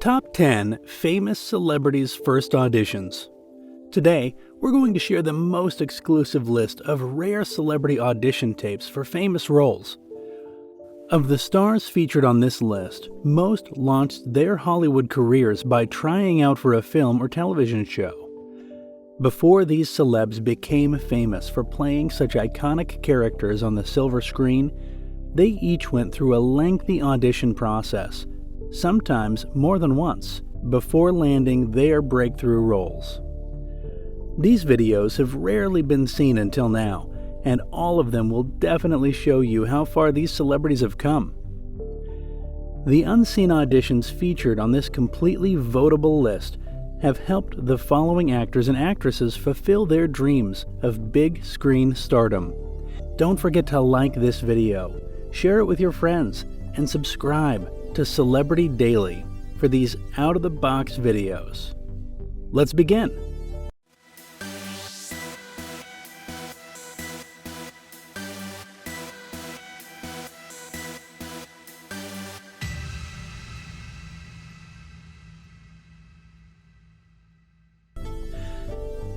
Top 10 Famous Celebrities First Auditions. Today, we're going to share the most exclusive list of rare celebrity audition tapes for famous roles. Of the stars featured on this list, most launched their Hollywood careers by trying out for a film or television show. Before these celebs became famous for playing such iconic characters on the silver screen, they each went through a lengthy audition process, sometimes more than once, before landing their breakthrough roles. These videos have rarely been seen until now, and all of them will definitely show you how far these celebrities have come. The unseen auditions featured on this completely votable list have helped the following actors and actresses fulfill their dreams of big screen stardom. Don't forget to like this video, share it with your friends, and subscribe to Celebrity Daily for these out-of-the-box videos. Let's begin.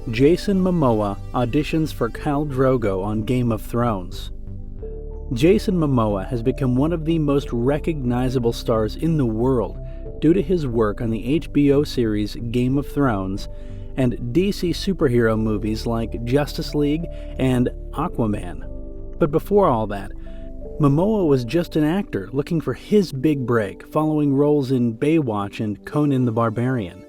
Jason Momoa auditions for Khal Drogo on Game of Thrones. Jason Momoa has become one of the most recognizable stars in the world due to his work on the HBO series Game of Thrones and DC superhero movies like Justice League and Aquaman. But before all that, Momoa was just an actor looking for his big break following roles in Baywatch and Conan the Barbarian.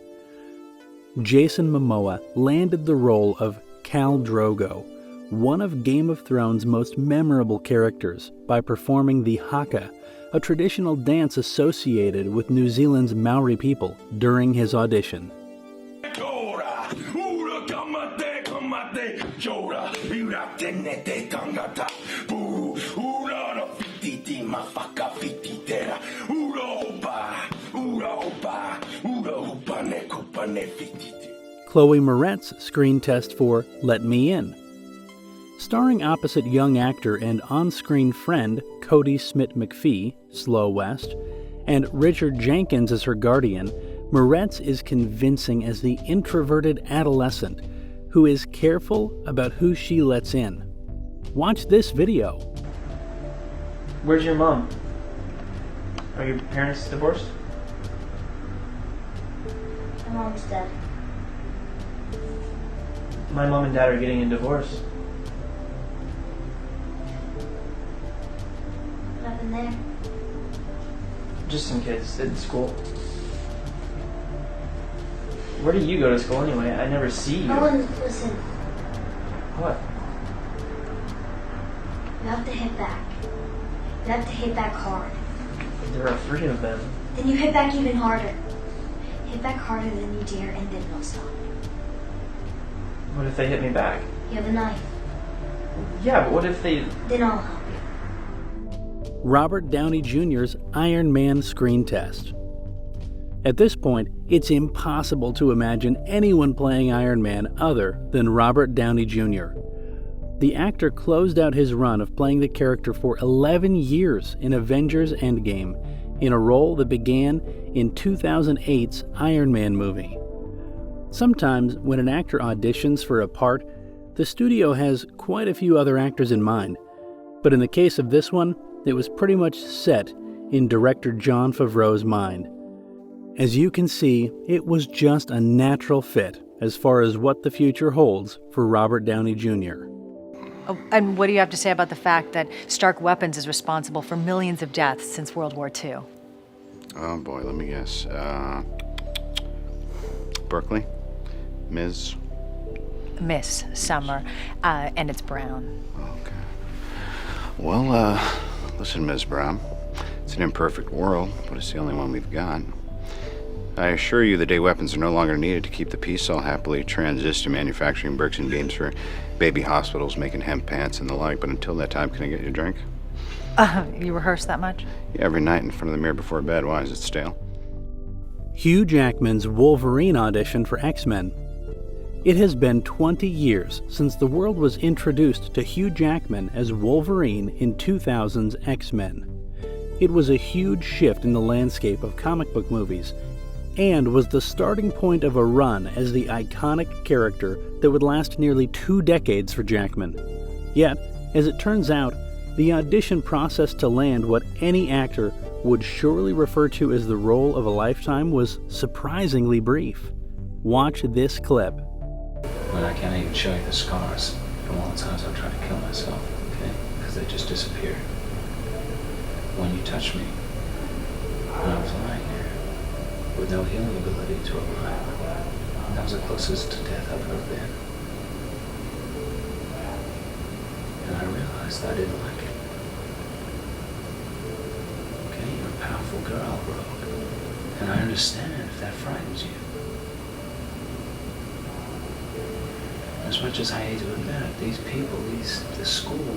Jason Momoa landed the role of Khal Drogo, one of Game of Thrones' most memorable characters, by performing the haka, a traditional dance associated with New Zealand's Maori people, during his audition. Chloë Moretz screen test for Let Me In. Starring opposite young actor and on-screen friend Cody Smith-McPhee, Slow West, and Richard Jenkins as her guardian, Moretz is convincing as the introverted adolescent who is careful about who she lets in. Watch this video. Where's your mom? Are your parents divorced? My mom's dead. My mom and dad are getting a divorce. What happened there? Just some kids in school. Where do you go to school anyway? I never see you. No one, listen. What? You have to hit back. You have to hit back hard. They're afraid of them. Then you hit back even harder. Hit back harder than you dare, and then they'll stop. What if they hit me back? You have a knife. Yeah, but what if they... Then I'll help you. Robert Downey Jr.'s Iron Man screen test. At this point, it's impossible to imagine anyone playing Iron Man other than Robert Downey Jr. The actor closed out his run of playing the character for 11 years in Avengers Endgame, in a role that began in 2008's Iron Man movie. Sometimes, when an actor auditions for a part, the studio has quite a few other actors in mind. But in the case of this one, it was pretty much set in director Jon Favreau's mind. As you can see, it was just a natural fit as far as what the future holds for Robert Downey Jr. Oh, and what do you have to say about the fact that Stark Weapons is responsible for millions of deaths since World War II? Oh boy, let me guess. Berkeley? Ms. Miss Summer, and it's Brown. Okay. Well, listen, Ms. Brown. It's an imperfect world, but it's the only one we've got. I assure you the day weapons are no longer needed to keep the peace, I'll happily transition to manufacturing bricks and beams for baby hospitals, making hemp pants and the like, but until that time, can I get you a drink? You rehearse that much? Yeah, every night in front of the mirror before bed. Why, is it stale? Hugh Jackman's Wolverine audition for X-Men. It has been 20 years since the world was introduced to Hugh Jackman as Wolverine in 2000's X-Men. It was a huge shift in the landscape of comic book movies, and was the starting point of a run as the iconic character that would last nearly 2 decades for Jackman. Yet, as it turns out, the audition process to land what any actor would surely refer to as the role of a lifetime was surprisingly brief. Watch this clip. But I can't even show you the scars from all the times I've tried to kill myself, okay? Because they just disappeared. When you touched me, when I was lying there, with no healing ability to revive, that was the closest to death I've ever been. And I realized I didn't like it. Okay, you're a powerful girl, Rogue. And I understand if that frightens you. As much as I hate to admit it, these people, this school,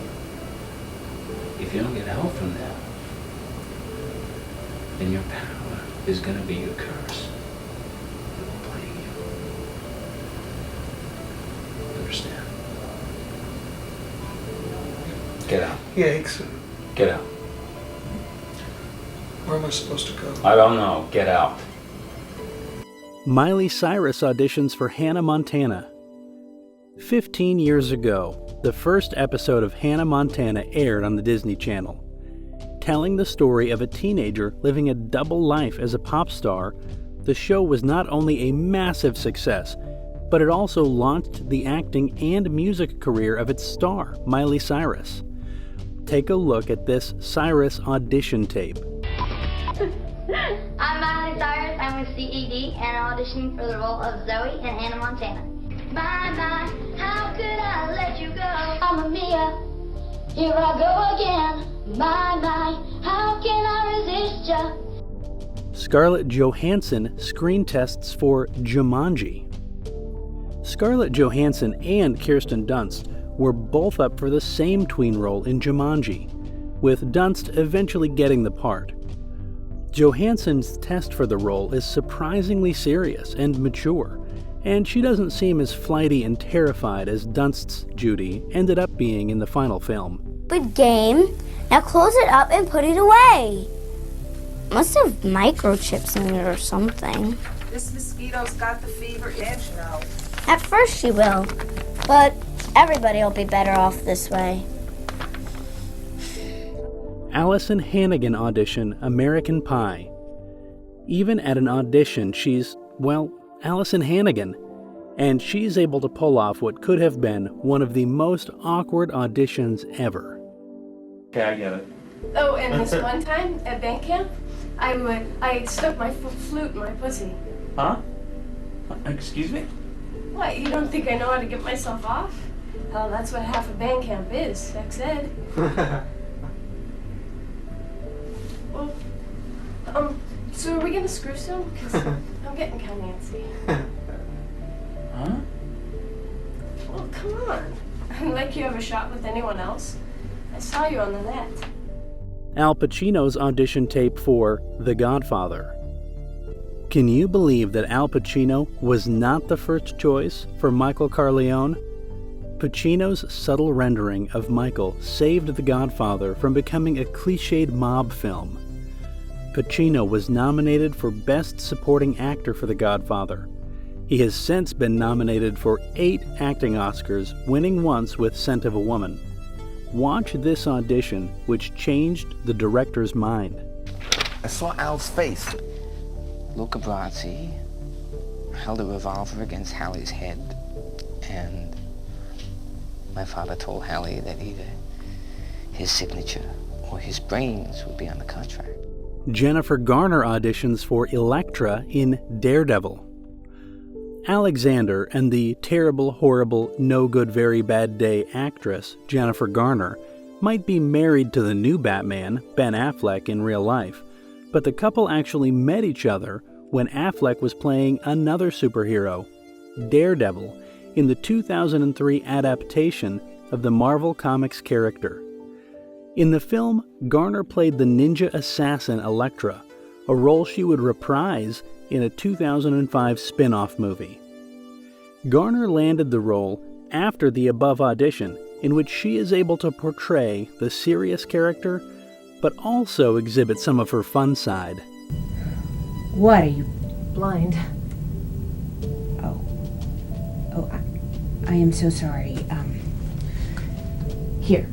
if you don't get help from them, then your power is going to be your curse. It will plague you. Understand? Get out. Yikes. Get out. Where am I supposed to go? I don't know. Get out. Miley Cyrus auditions for Hannah Montana. 15 years ago, the first episode of Hannah Montana aired on the Disney Channel. Telling the story of a teenager living a double life as a pop star, the show was not only a massive success, but it also launched the acting and music career of its star, Miley Cyrus. Take a look at this Cyrus audition tape. I'm Miley Cyrus. I'm with CED and auditioning for the role of Zoe in Hannah Montana. My, how could I let you go? Mamma mia, here I go again. My, how can I resist ya? Scarlett Johansson screen tests for Jumanji. Scarlett Johansson and Kirsten Dunst were both up for the same tween role in Jumanji, with Dunst eventually getting the part. Johansson's test for the role is surprisingly serious and mature, and she doesn't seem as flighty and terrified as Dunst's Judy ended up being in the final film. Good game. Now close it up and put it away. Must have microchips in it or something. This mosquito's got the fever itch now. At first she will, but everybody will be better off this way. Allison Hannigan audition American Pie. Even at an audition, she's, well, Allison Hannigan, and she's able to pull off what could have been one of the most awkward auditions ever. Okay, I get it. Oh, and this one time at band camp, I stuck my flute in my pussy. Huh? Excuse me? What, you don't think I know how to get myself off? Hell, that's what half of band camp is, sex ed. Well, so are we gonna screw soon? Because I'm getting kind of antsy. Huh? Well, come on. Like you have a shot with anyone else? I saw you on the net. Al Pacino's audition tape for The Godfather. Can you believe that Al Pacino was not the first choice for Michael Corleone? Pacino's subtle rendering of Michael saved The Godfather from becoming a cliched mob film. Pacino was nominated for Best Supporting Actor for The Godfather. He has since been nominated for 8 acting Oscars, winning once with Scent of a Woman. Watch this audition, which changed the director's mind. I saw Al's face. Luca Brasi held a revolver against Hallie's head, and my father told Hallie that either his signature or his brains would be on the contract. Jennifer Garner auditions for Elektra in Daredevil. Alexander and the terrible, horrible, no good, very bad day actress Jennifer Garner might be married to the new Batman, Ben Affleck, in real life, but the couple actually met each other when Affleck was playing another superhero, Daredevil, in the 2003 adaptation of the Marvel Comics character. In the film, Garner played the ninja assassin Elektra, a role she would reprise in a 2005 spin-off movie. Garner landed the role after the above audition, in which she is able to portray the serious character, but also exhibit some of her fun side. What, are you blind. Oh, I am so sorry. Here.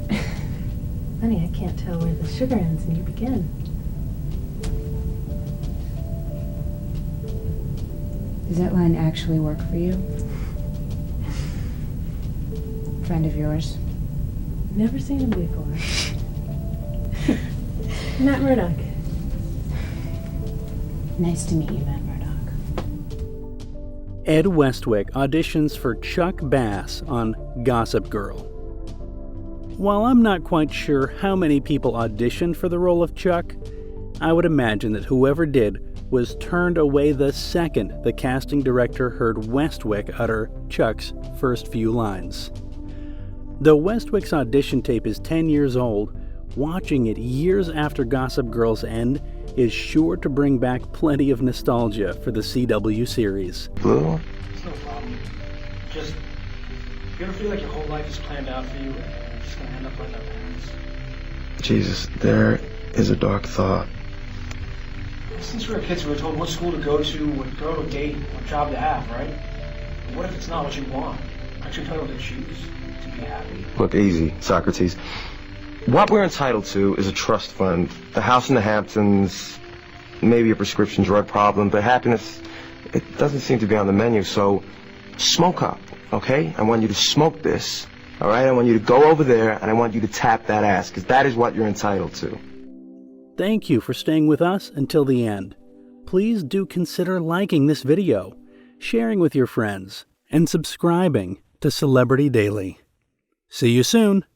Honey, I can't tell where the sugar ends and you begin. Does that line actually work for you? Friend of yours? Never seen him before. Matt Murdock. Nice to meet you, Matt Murdock. Ed Westwick auditions for Chuck Bass on Gossip Girl. While I'm not quite sure how many people auditioned for the role of Chuck, I would imagine that whoever did was turned away the second the casting director heard Westwick utter Chuck's first few lines. Though Westwick's audition tape is 10 years old, watching it years after Gossip Girl's end is sure to bring back plenty of nostalgia for the CW series. Blue? It's no problem. Just, you ever feel like your whole life is planned out for you and you're just gonna end up like our parents? Jesus, there is a dark thought. Since we were kids, we were told what school to go to, what girl to date, what job to have, right? But what if it's not what you want? Aren't you entitled to choose, to be happy? Look, easy, Socrates. What we're entitled to is a trust fund, a house in the Hamptons, maybe a prescription drug problem, but happiness, it doesn't seem to be on the menu, so smoke up, okay? I want you to smoke this, all right? I want you to go over there, and I want you to tap that ass, because that is what you're entitled to. Thank you for staying with us until the end. Please do consider liking this video, sharing with your friends, and subscribing to Celebrity Daily. See you soon!